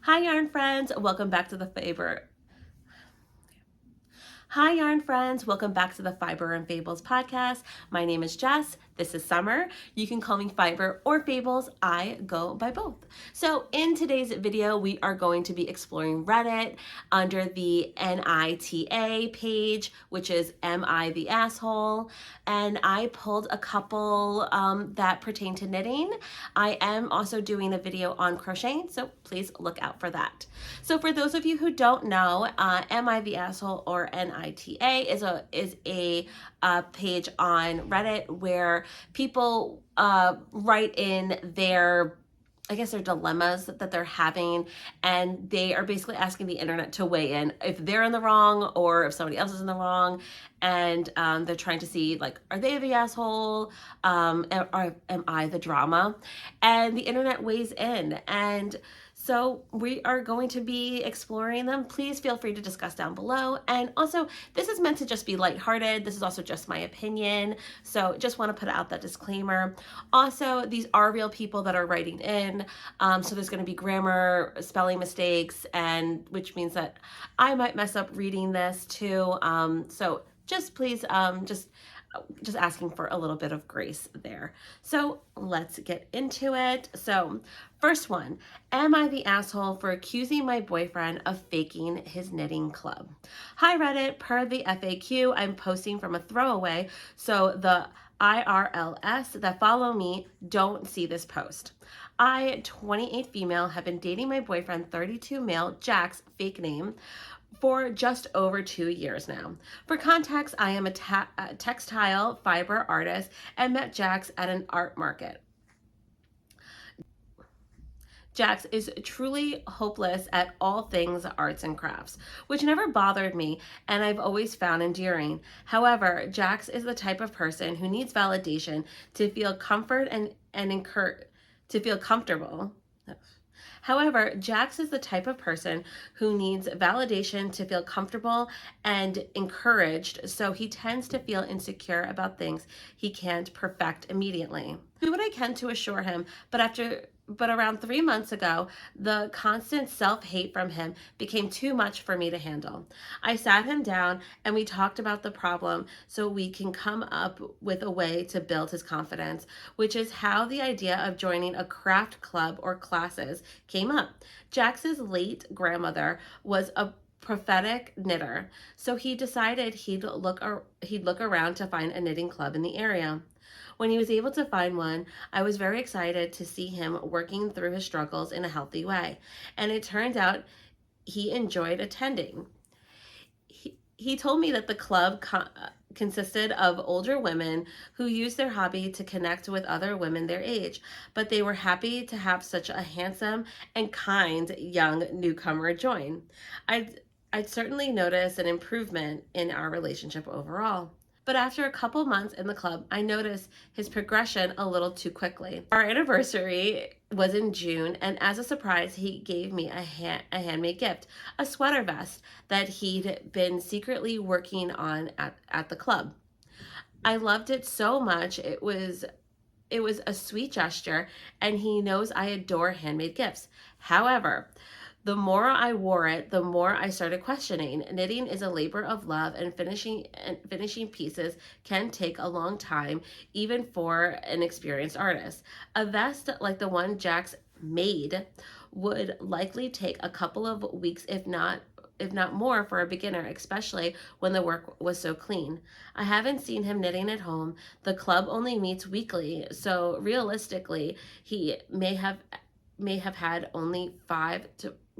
Hi yarn friends, welcome back to the Fiber. Hi yarn friends, welcome back to the Fiber and Fables podcast. My name is Jess. This is Summer. You can call me Fiber or Fables. I go by both. So in today's video, we are going to be exploring Reddit under the NITA page, which is Am I the Asshole? And I pulled a couple that pertain to knitting. I am also doing a video on crocheting, so please look out for that. So for those of you who don't know, Am I the Asshole or NITA is a page on Reddit where people write in their dilemmas that they're having, and they are basically asking the internet to weigh in if they're in the wrong or if somebody else is in the wrong, and they're trying to see, like, are they the asshole, or am I the drama? And the internet weighs in, and so we are going to be exploring them. Please feel free to discuss down below. And also, this is meant to just be lighthearted. This is also just my opinion. So just want to put out that disclaimer. Also, these are real people that are writing in. So there's going to be grammar, spelling mistakes, and which means that I might mess up reading this too. So just please, just asking for a little bit of grace there. So let's get into it. So first one, am I the asshole for accusing my boyfriend of faking his knitting club? Hi Reddit, per the FAQ, I'm posting from a throwaway, so the IRLs that follow me don't see this post. I, 28 female, have been dating my boyfriend, 32 male, Jack's fake name, for just over 2 years now. For context, I am a textile fiber artist and met Jax at an art market. Jax is truly hopeless at all things arts and crafts, which never bothered me and I've always found endearing. However, Jax is the type of person who needs validation to feel comfort and to feel comfortable. However, Jax is the type of person who needs validation to feel comfortable and encouraged, so he tends to feel insecure about things he can't perfect immediately. I do what I can to assure him, but around 3 months ago, the constant self-hate from him became too much for me to handle. I sat him down and we talked about the problem so we can come up with a way to build his confidence, which is how the idea of joining a craft club or classes came up. Jax's late grandmother was a prophetic knitter, so he decided he'd look around to find a knitting club in the area. When he was able to find one, I was very excited to see him working through his struggles in a healthy way, and it turned out he enjoyed attending. He told me that the club consisted of older women who used their hobby to connect with other women their age, but they were happy to have such a handsome and kind young newcomer join. I'd certainly noticed an improvement in our relationship overall. But after a couple months in the club, I noticed his progression a little too quickly. Our anniversary was in June, and as a surprise, he gave me a handmade gift, a sweater vest that he'd been secretly working on at the club. I loved it so much. It was a sweet gesture, and he knows I adore handmade gifts. However, the more I wore it, the more I started questioning. Knitting is a labor of love, and finishing pieces can take a long time, even for an experienced artist. A vest like the one Jax made would likely take a couple of weeks, if not more, for a beginner, especially when the work was so clean. I haven't seen him knitting at home. The club only meets weekly, so realistically, he may have had only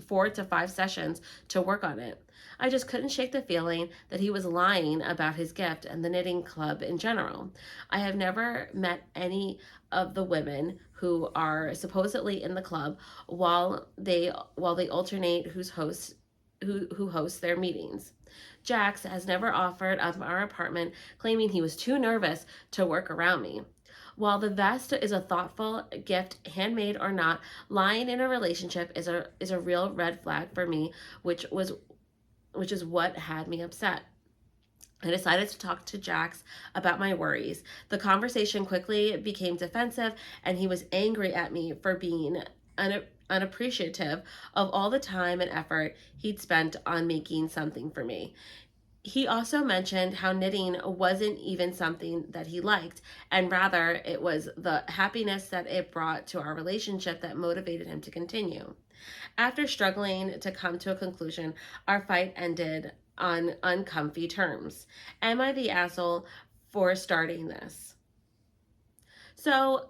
4 to 5 sessions to work on it. I just couldn't shake the feeling that he was lying about his gift and the knitting club in general. I have never met any of the women who are supposedly in the club while they alternate who hosts their meetings. Jax has never offered up our apartment, claiming he was too nervous to work around me. While the vest is a thoughtful gift, handmade or not, lying in a relationship is a real red flag for me, which is what had me upset. I decided to talk to Jax about my worries. The conversation quickly became defensive, and he was angry at me for being unappreciative of all the time and effort he'd spent on making something for me. He also mentioned how knitting wasn't even something that he liked, and rather it was the happiness that it brought to our relationship that motivated him to continue. After struggling to come to a conclusion, our fight ended on uncomfy terms. Am I the asshole for starting this? So,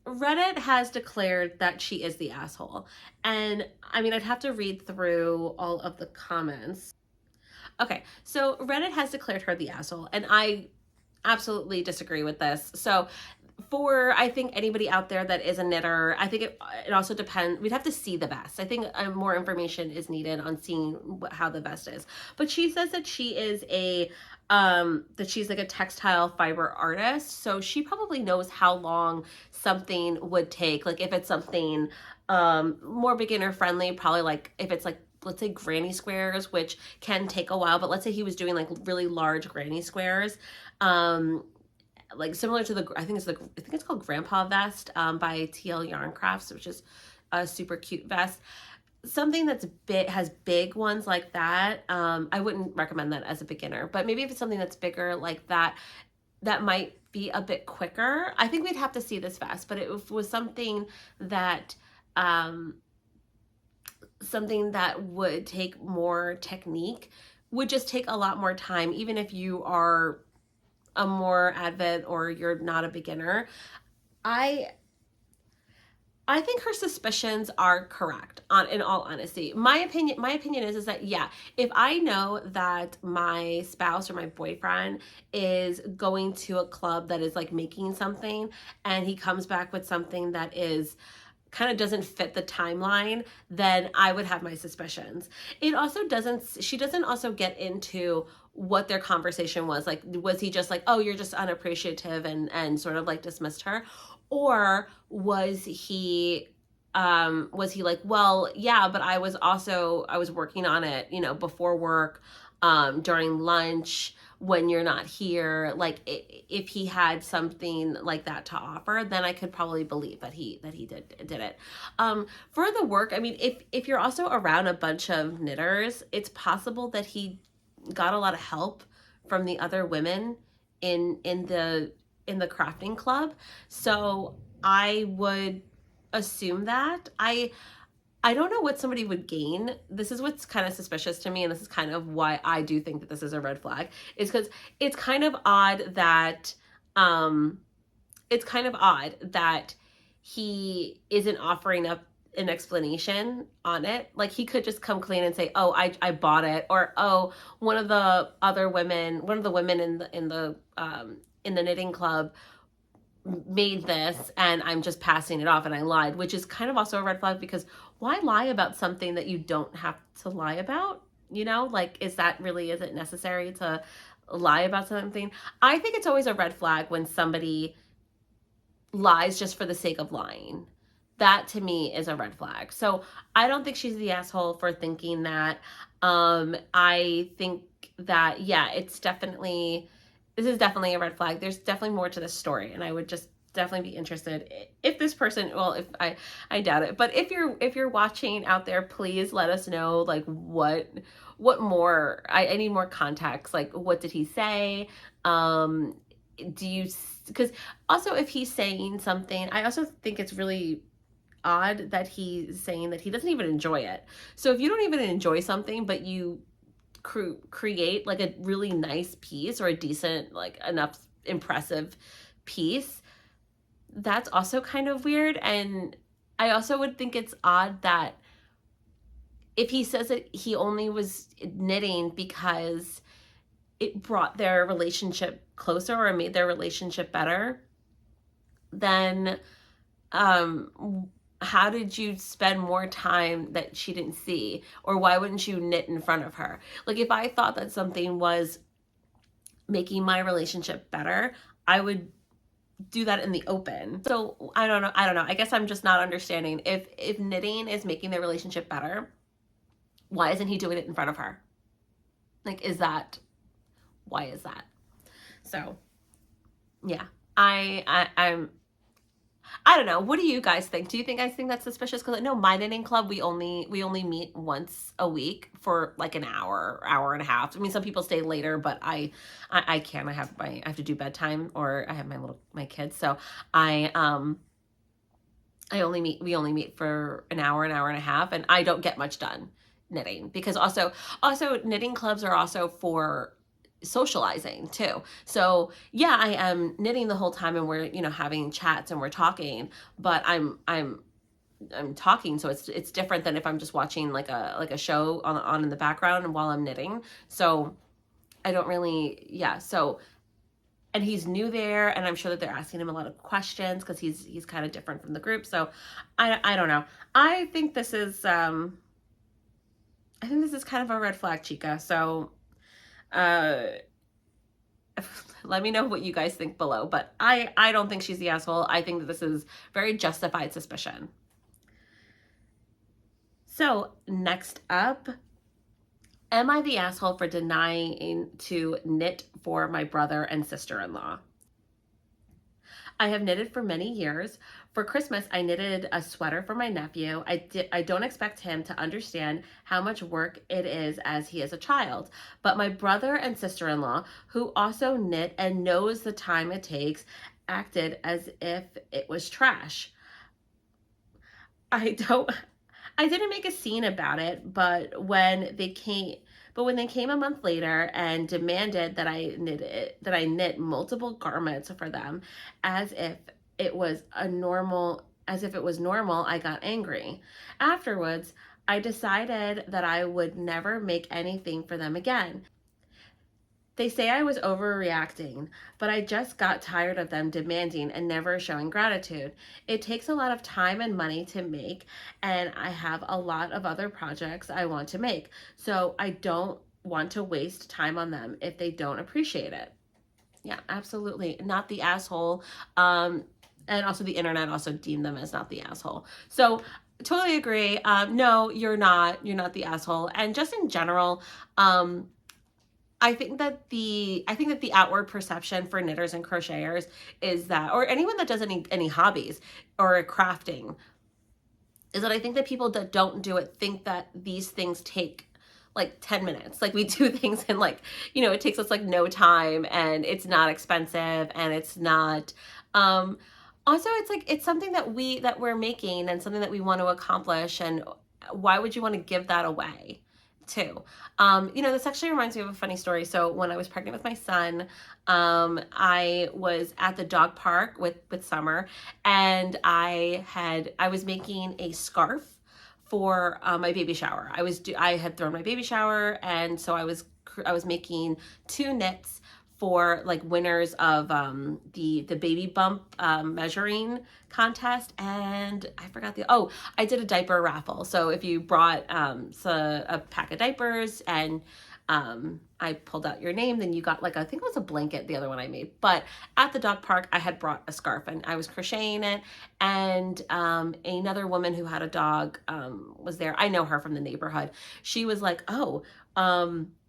Reddit has declared that she is the asshole. And I mean, I'd have to read through all of the comments. Okay, so Reddit has declared her the asshole, and I absolutely disagree with this. So, for I think anybody out there that is a knitter, I think it also depends. We'd have to see the vest. I think more information is needed on seeing how the vest is. But she says that she is that she's like a textile fiber artist, so she probably knows how long something would take. Like if it's something more beginner friendly, probably like if it's like, let's say granny squares, which can take a while, but let's say he was doing like really large granny squares, like similar to I think it's called Grandpa Vest by TL Yarn Crafts, which is a super cute vest. Something that's has big ones like that, I wouldn't recommend that as a beginner, but maybe if it's something that's bigger like that, that might be a bit quicker. I think we'd have to see this vest, but it was something that would take more technique, would just take a lot more time, even if you are a more avid or you're not a beginner. I think her suspicions are correct, in all honesty. My opinion is that, yeah, if I know that my spouse or my boyfriend is going to a club that is like making something and he comes back with something that is kind of doesn't fit the timeline, then I would have my suspicions. She doesn't also get into what their conversation was. Like, was he just like, oh, you're just unappreciative and sort of like dismissed her? Or was he like, well, yeah, but I was working on it, before work, during lunch, when you're not here. Like if he had something like that to offer, then I could probably believe that he did it. For the work, I mean, if you're also around a bunch of knitters, it's possible that he got a lot of help from the other women in the crafting club. So I would assume that. I don't know what somebody would gain. This is what's kind of suspicious to me, and this is kind of why I do think that this is a red flag, is because it's kind of odd that he isn't offering up an explanation on it. Like he could just come clean and say, oh, I bought it, or oh, one of the women in the knitting club made this and I'm just passing it off and I lied, which is kind of also a red flag, because why lie about something that you don't have to lie about? Like, is it necessary to lie about something? I think it's always a red flag when somebody lies just for the sake of lying. That to me is a red flag. So I don't think she's the asshole for thinking that. I think that, yeah, this is definitely a red flag. There's definitely more to this story, and I would just definitely be interested if this person, well, if I doubt it, but if you're watching out there, please let us know, like what more. I need more context. Like, what did he say? Because also if he's saying something, I also think it's really odd that he's saying that he doesn't even enjoy it. So if you don't even enjoy something, but you create like a really nice piece, or a decent, like enough impressive piece, that's also kind of weird. And I also would think it's odd that if he says that he only was knitting because it brought their relationship closer or made their relationship better, then how did you spend more time that she didn't see? Or why wouldn't you knit in front of her? Like, if I thought that something was making my relationship better, I would do that in the open. So I don't know. I guess I'm just not understanding. If knitting is making their relationship better, why isn't he doing it in front of her? Like, why is that? So yeah, I'm I don't know. What do you guys think? Do you think that's suspicious? Because I know my knitting club, we only meet once a week for like an hour, hour and a half. I mean, some people stay later, but I can't. I have to do bedtime, or I have my kids, so I we only meet for an hour and a half, and I don't get much done knitting, because also knitting clubs are also for socializing too. So yeah, I am knitting the whole time, and we're, having chats and we're talking, but I'm talking, so it's different than if I'm just watching like a show on in the background and while I'm knitting. So I don't really, yeah. So, and he's new there, and I'm sure that they're asking him a lot of questions because he's kind of different from the group. So I don't know. I think this is kind of a red flag, Chica. So uh let me know what you guys think below, but I don't think she's the asshole. I think that this is very justified suspicion. So next up, am I the asshole for denying to knit for my brother and sister-in-law? I have knitted for many years. For Christmas, I knitted a sweater for my nephew. I don't expect him to understand how much work it is, as he is a child. But my brother and sister-in-law, who also knit and knows the time it takes, acted as if it was trash. I don't I didn't make a scene about it, but when they came a month later and demanded that I knit multiple garments for them, as if it was normal, I got angry. Afterwards, I decided that I would never make anything for them again. They say I was overreacting, but I just got tired of them demanding and never showing gratitude. It takes a lot of time and money to make, and I have a lot of other projects I want to make. So I don't want to waste time on them if they don't appreciate it. Yeah, absolutely. Not the asshole. And also the internet also deemed them as not the asshole. So totally agree. No, you're not. You're not the asshole. And just in general, I think that the outward perception for knitters and crocheters is that, or anyone that does any hobbies or crafting, is that I think that people that don't do it think that these things take like 10 minutes. Like we do things in like, it takes us like no time, and it's not expensive, and it's not also it's like it's something that we're making and something that we want to accomplish, and why would you want to give that away too? This actually reminds me of a funny story. So when I was pregnant with my son, I was at the dog park with Summer, and I was making a scarf for my baby shower. I had thrown my baby shower, and so I was making two knits for like winners of the baby bump measuring contest, and I forgot I did a diaper raffle. So if you brought a pack of diapers, and I pulled out your name, then you got like, I think it was a blanket, the other one I made. But at the dog park, I had brought a scarf, and I was crocheting it, and another woman who had a dog was there. I know her from the neighborhood. She was like, oh,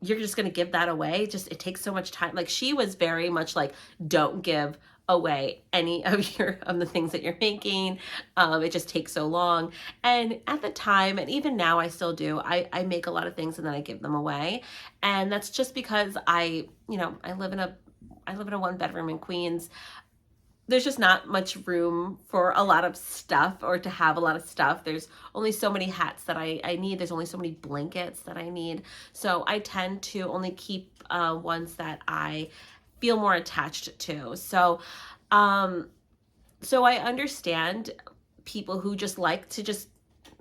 you're just going to give that away? It takes so much time. Like, she was very much like, don't give away any of the things that you're making. It just takes so long. And at the time, and even now I still do, I make a lot of things and then I give them away. And that's just because I live in a one bedroom in Queens. There's just not much room for a lot of stuff, or to have a lot of stuff. There's only so many hats that I need. There's only so many blankets that I need. So I tend to only keep ones that I feel more attached to. So I understand people who just like to just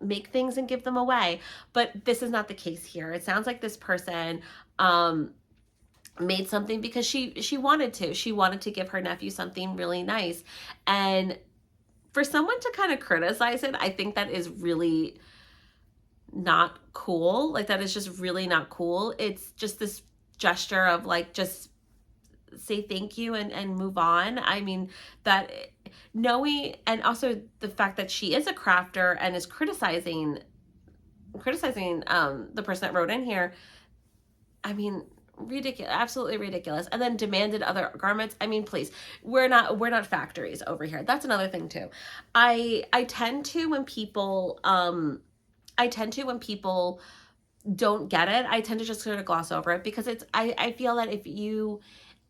make things and give them away, but this is not the case here. It sounds like this person made something because she wanted to. She wanted to give her nephew something really nice. And for someone to kind of criticize it, I think that is really not cool. Like, that is just really not cool. It's just this gesture of like, just say thank you and move on. I mean, that knowing, and also the fact that she is a crafter and is criticizing the person that wrote in here. I mean, Ridiculous, absolutely ridiculous. And then demanded other garments. I mean, please, we're not factories over here. That's another thing too. I tend to when people don't get it, I tend to just sort of gloss over it, because I feel that if you,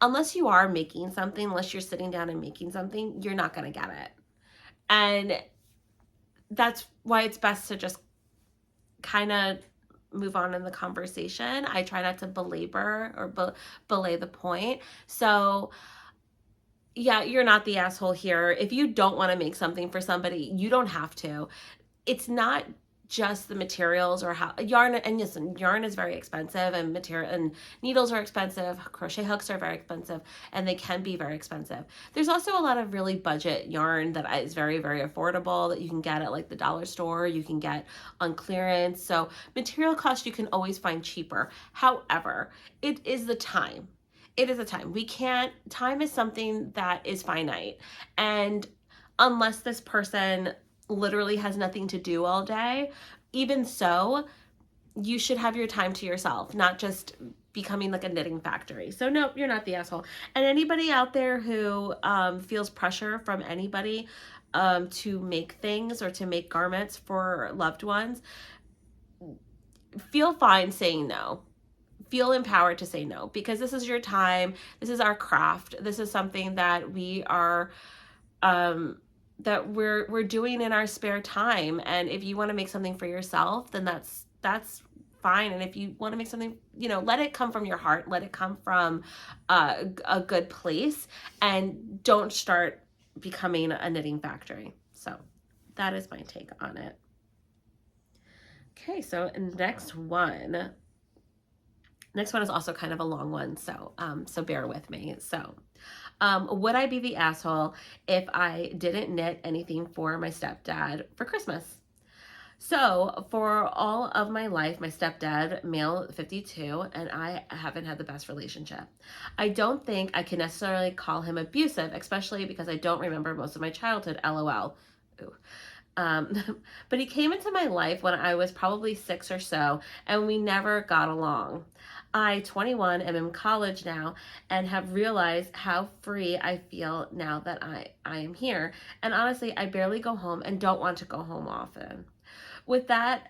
unless you are making something, unless you're sitting down and making something, you're not going to get it. And that's why it's best to just kind of move on in the conversation. I try not to belabor or belay the point. So, yeah, you're not the asshole here. If you don't want to make something for somebody, you don't have to. It's not just the materials or how yarn, and listen, yarn is very expensive, and material and needles are expensive, crochet hooks are very expensive, and they can be very expensive. There's also a lot of really budget yarn that is very, very affordable that you can get at like the dollar store, you can get on clearance. So material costs you can always find cheaper. However, it is the time. It is a time. Time is something that is finite. And unless this person literally has nothing to do all day, even so, you should have your time to yourself, not just becoming like a knitting factory. So no, you're not the asshole. And anybody out there who feels pressure from anybody to make things or to make garments for loved ones, feel fine saying no. Feel empowered to say no, because this is your time. This is our craft. This is something that we are that we're doing in our spare time. And if you want to make something for yourself, then that's fine. And if you want to make something, let it come from your heart, let it come from a good place, and don't start becoming a knitting factory. So that is my take on it. Okay, so next one is also kind of a long one, so bear with me. So, would I be the asshole if I didn't knit anything for my stepdad for Christmas? So, for all of my life, my stepdad, male 52, and I haven't had the best relationship. I don't think I can necessarily call him abusive, especially because I don't remember most of my childhood, LOL. Ooh. But he came into my life when I was probably 6 or so, and we never got along. I, 21, am in college now and have realized how free I feel now that I am here. And honestly, I barely go home and don't want to go home often. With that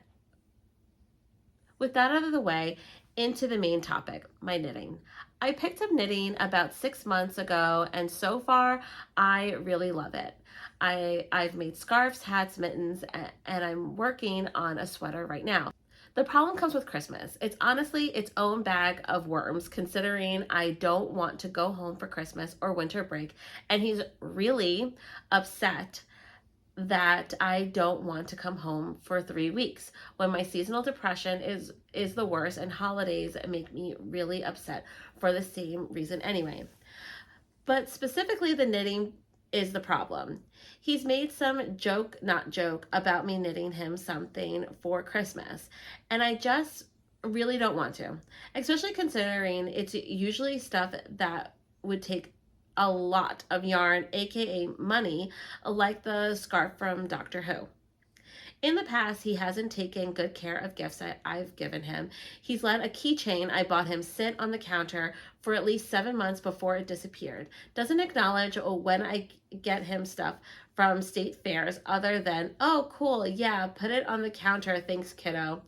out of the way, into the main topic, my knitting. I picked up knitting about 6 months ago, and so far, I really love it. I've made scarves, hats, mittens, and I'm working on a sweater right now. The problem comes with Christmas. It's honestly its own bag of worms, considering I don't want to go home for Christmas or winter break, and he's really upset that I don't want to come home for 3 weeks when my seasonal depression is the worst, and holidays make me really upset for the same reason anyway. But specifically, the knitting is the problem. He's made some not joke, about me knitting him something for Christmas, and I just really don't want to, especially considering it's usually stuff that would take a lot of yarn, aka money, like the scarf from Doctor Who. In the past, he hasn't taken good care of gifts I've given him. He's let a keychain I bought him sit on the counter for at least 7 months before it disappeared. Doesn't acknowledge when I get him stuff from state fairs other than, oh, cool, yeah, put it on the counter, thanks, kiddo.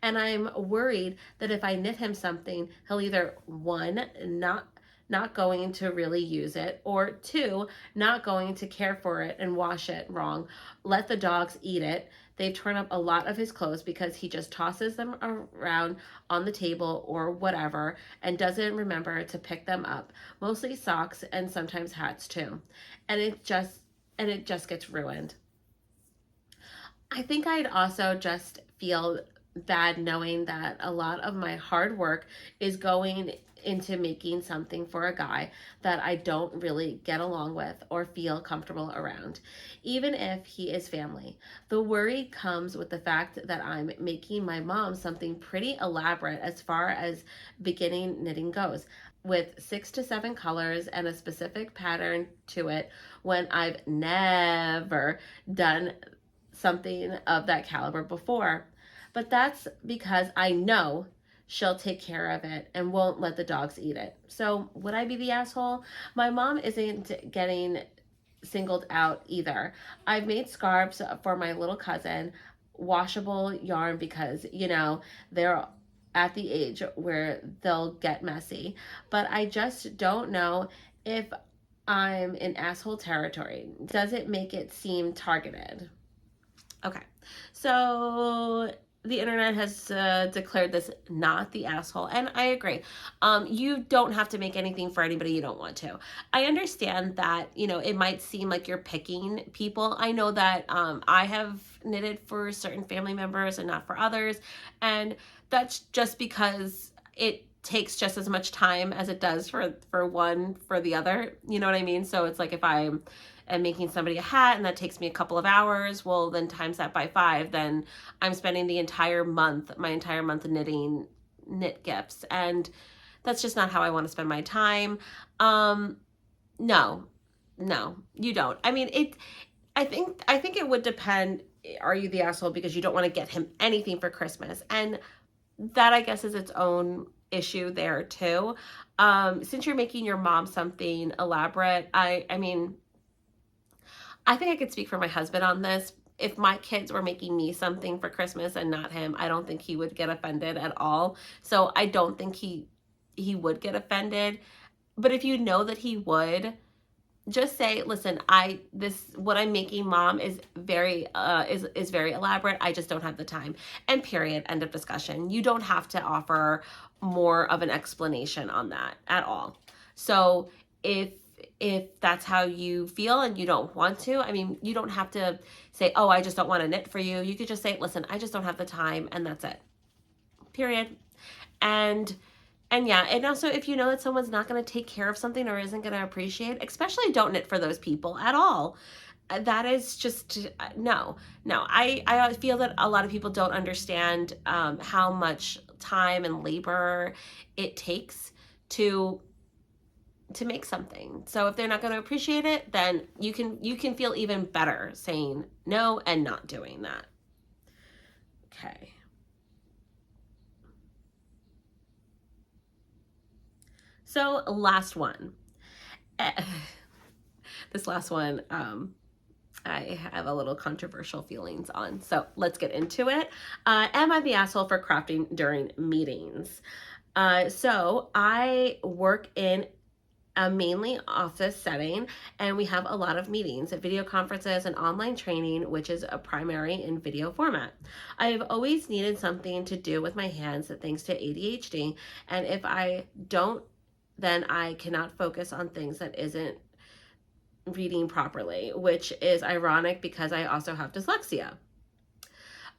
And I'm worried that if I knit him something, he'll either, one, not going to really use it, or two, not going to care for it and wash it wrong, let the dogs eat it. They've torn up a lot of his clothes because he just tosses them around on the table or whatever and doesn't remember to pick them up. Mostly socks and sometimes hats too. And it just gets ruined. I think I'd also just feel bad knowing that a lot of my hard work is going into making something for a guy that I don't really get along with or feel comfortable around, even if he is family. The worry comes with the fact that I'm making my mom something pretty elaborate as far as beginning knitting goes, with 6 to 7 colors and a specific pattern to it, when I've never done something of that caliber before. But that's because I know she'll take care of it and won't let the dogs eat it. So would I be the asshole? My mom isn't getting singled out either. I've made scarves for my little cousin, washable yarn because, they're at the age where they'll get messy. But I just don't know if I'm in asshole territory. Does it make it seem targeted? Okay. So the internet has declared this not the asshole, and I agree. You don't have to make anything for anybody you don't want to. I understand that, it might seem like you're picking people. I know that I have knitted for certain family members and not for others, and that's just because it takes just as much time as it does for one for the other. You know what I mean? So it's like if I'm and making somebody a hat and that takes me a couple of hours, well, then times that by 5, then I'm spending my entire month knit gifts, and that's just not how I want to spend my time. No, you don't. I mean, I think it would depend. Are you the asshole because you don't want to get him anything for Christmas? And that, I guess, is its own issue there too. Since you're making your mom something elaborate, I mean, I think I could speak for my husband on this. If my kids were making me something for Christmas and not him, I don't think he would get offended at all. So I don't think he would get offended. But if you know that he would, just say, listen, what I'm making, mom, is very is very elaborate. I just don't have the time. And period. End of discussion. You don't have to offer more of an explanation on that at all. So if that's how you feel and you don't want to, I mean, you don't have to say, oh, I just don't want to knit for you. You could just say, listen, I just don't have the time, and that's it. Period. And yeah, and also if you know that someone's not going to take care of something or isn't going to appreciate, especially don't knit for those people at all. That is just, no. I feel that a lot of people don't understand how much time and labor it takes to make something. So if they're not going to appreciate it, then you can feel even better saying no and not doing that. Okay. So last one. This last one, I have a little controversial feelings on. So let's get into it. Am I the asshole for crafting during meetings? So I work in a mainly office setting, and we have a lot of meetings, video conferences, and online training, which is a primary in video format. I've always needed something to do with my hands thanks to ADHD, and if I don't, then I cannot focus on things that isn't reading properly, which is ironic because I also have dyslexia.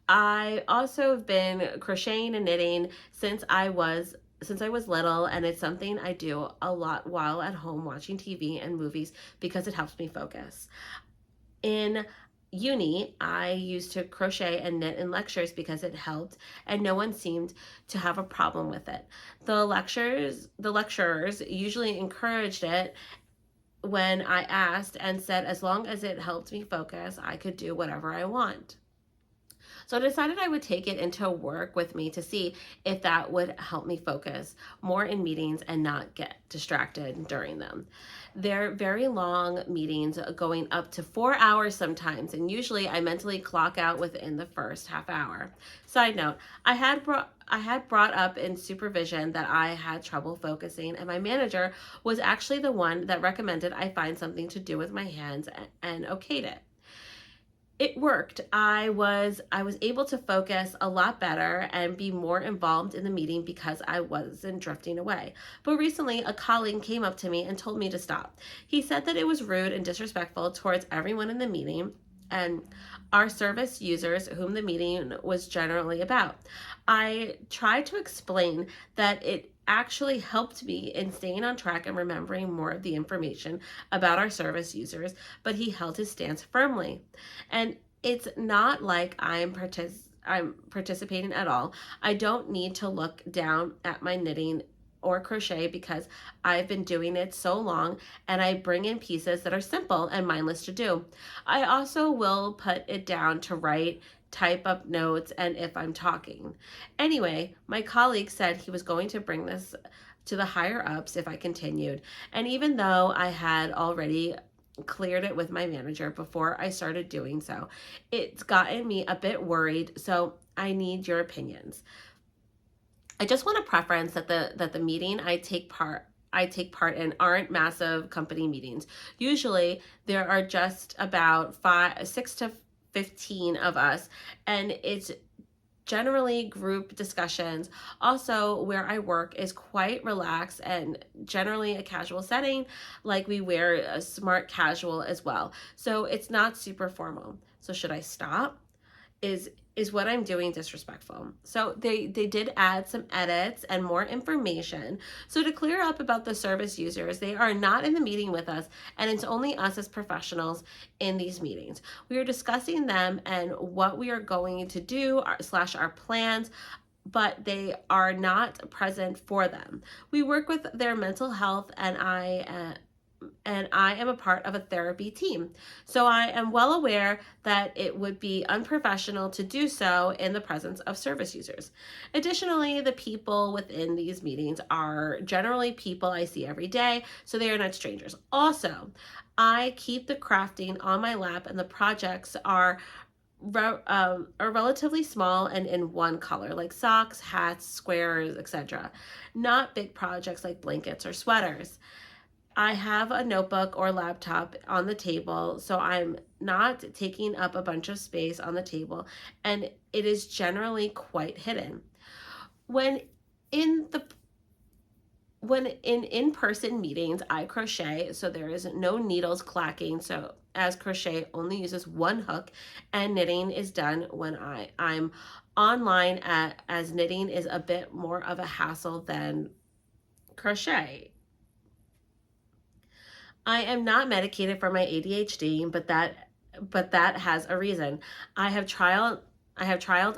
I also have been crocheting and knitting since I was little, and it's something I do a lot while at home watching TV and movies because it helps me focus. In uni, I used to crochet and knit in lectures because it helped, and no one seemed to have a problem with it. The lecturers usually encouraged it when I asked and said as long as it helped me focus, I could do whatever I want. So I decided I would take it into work with me to see if that would help me focus more in meetings and not get distracted during them. They're very long meetings, going up to 4 hours sometimes, and usually I mentally clock out within the first half hour. Side note, I had brought up in supervision that I had trouble focusing, and my manager was actually the one that recommended I find something to do with my hands and okayed it. It worked. I was able to focus a lot better and be more involved in the meeting because I wasn't drifting away. But recently, a colleague came up to me and told me to stop. He said that it was rude and disrespectful towards everyone in the meeting and our service users whom the meeting was generally about. I tried to explain that it actually helped me in staying on track and remembering more of the information about our service users, but he held his stance firmly. And it's not like I'm participating at all. I don't need to look down at my knitting or crochet because I've been doing it so long, and I bring in pieces that are simple and mindless to do. I also will put it down to write type up notes, and if I'm talking. Anyway, my colleague said he was going to bring this to the higher ups if I continued. And even though I had already cleared it with my manager before I started doing so, it's gotten me a bit worried. So I need your opinions. I just want to preference that the meeting I take part in aren't massive company meetings. Usually there are just about 6 to 15 of us, and it's generally group discussions. Also, where I work is quite relaxed and generally a casual setting, like we wear a smart casual as well. So it's not super formal. So should I stop? Is what I'm doing disrespectful? So they did add some edits and more information. So to clear up about the service users, they are not in the meeting with us, and it's only us as professionals in these meetings. We are discussing them and what we are going to do, our plans, but they are not present for them. We work with their mental health, and I am a part of a therapy team. So I am well aware that it would be unprofessional to do so in the presence of service users. Additionally, the people within these meetings are generally people I see every day, so they are not strangers. Also, I keep the crafting on my lap, and the projects are relatively small and in one color, like socks, hats, squares, etc. Not big projects like blankets or sweaters. I have a notebook or laptop on the table, so I'm not taking up a bunch of space on the table, and it is generally quite hidden. When in the when in in-person meetings, I crochet, so there is no needles clacking, so as crochet only uses one hook, and knitting is done when I'm online, as knitting is a bit more of a hassle than crochet. I am not medicated for my ADHD, but that has a reason. I have trialed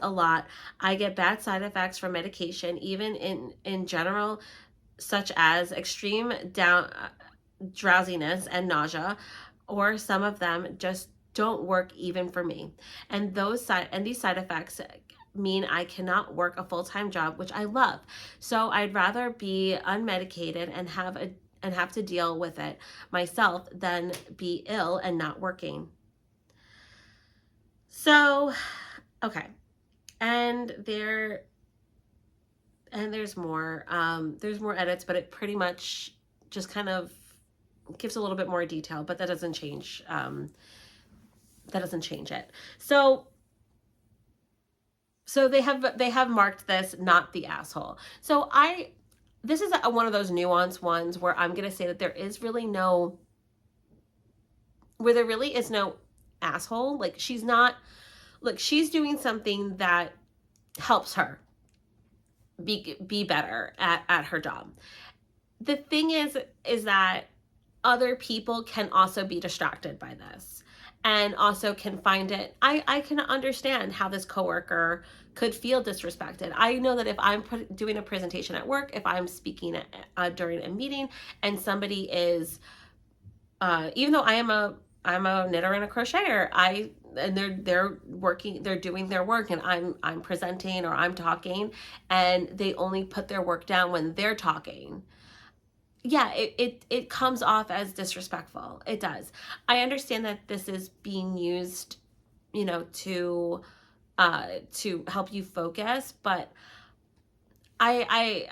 a lot. I get bad side effects from medication, even in general, such as extreme drowsiness and nausea, or some of them just don't work even for me. And these side effects mean I cannot work a full-time job, which I love. So I'd rather be unmedicated and have to deal with it myself than be ill and not working. So, okay. And there's more edits, but it pretty much just kind of gives a little bit more detail, but that doesn't change it. So they have marked this not the asshole. So this is one of those nuanced ones where I'm going to say that there really is no asshole. Like, she's doing something that helps her be better at her job. The thing is that other people can also be distracted by this, and also can find it. I can understand how this coworker could feel disrespected. I know that if I'm doing a presentation at work, if I'm speaking during a meeting, and somebody is, even though I'm a knitter and a crocheter, they're doing their work, and I'm presenting or I'm talking, and they only put their work down when they're talking. Yeah, it comes off as disrespectful. It does. I understand that this is being used, to help you focus, but I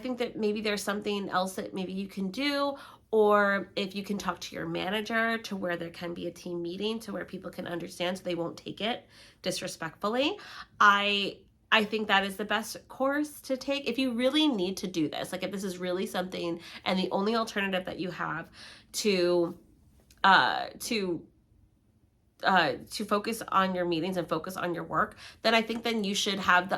think that maybe there's something else that maybe you can do, or if you can talk to your manager to where there can be a team meeting to where people can understand, so they won't take it disrespectfully. I think that is the best course to take if you really need to do this. Like, if this is really something and the only alternative that you have to focus on your meetings and focus on your work, then I think then you should have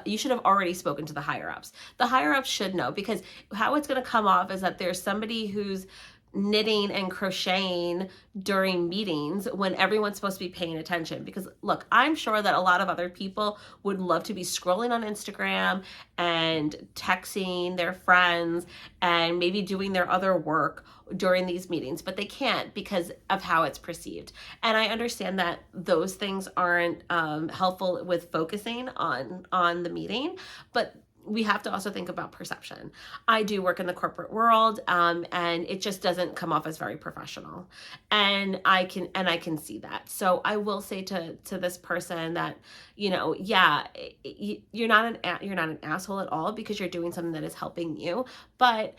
already spoken to the higher ups. The higher ups should know, because how it's going to come off is that there's somebody who's knitting and crocheting during meetings when everyone's supposed to be paying attention. Because look, I'm sure that a lot of other people would love to be scrolling on Instagram and texting their friends and maybe doing their other work during these meetings, but they can't because of how it's perceived. And I understand that those things aren't helpful with focusing on the meeting, but we have to also think about perception. I do work in the corporate world, and it just doesn't come off as very professional, and I can see that. So I will say to this person that, yeah, you're not an asshole at all because you're doing something that is helping you, but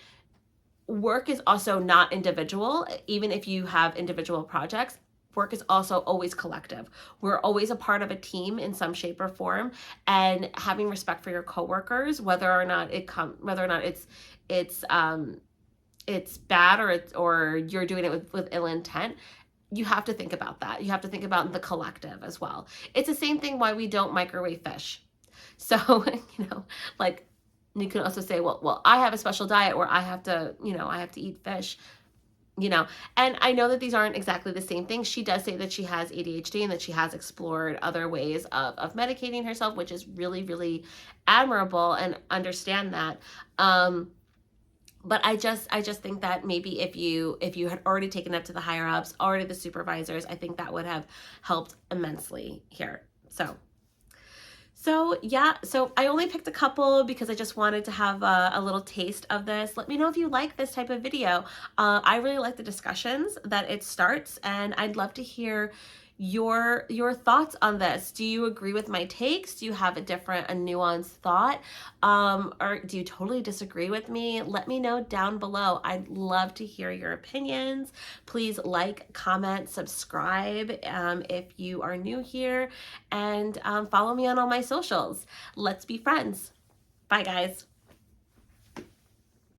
work is also not individual. Even if you have individual projects, work is also always collective. We're always a part of a team in some shape or form, and having respect for your coworkers, whether or not it's bad, or you're doing it with ill intent, you have to think about that. You have to think about the collective as well. It's the same thing why we don't microwave fish. So, like, you can also say, well, I have a special diet where I have to eat fish, and I know that these aren't exactly the same thing. She does say that she has ADHD and that she has explored other ways of medicating herself, which is really, really admirable, and understand that. But I just think that maybe if you had already taken it to the higher ups, already the supervisors, I think that would have helped immensely here. So yeah, so I only picked a couple because I just wanted to have a little taste of this. Let me know if you like this type of video. I really like the discussions that it starts, and I'd love to hear your thoughts on this. Do you agree with my takes? Do you have a nuanced thought? Or do you totally disagree with me? Let me know down below. I'd love to hear your opinions. Please like, comment, subscribe if you are new here, and follow me on all my socials. Let's be friends. Bye, guys.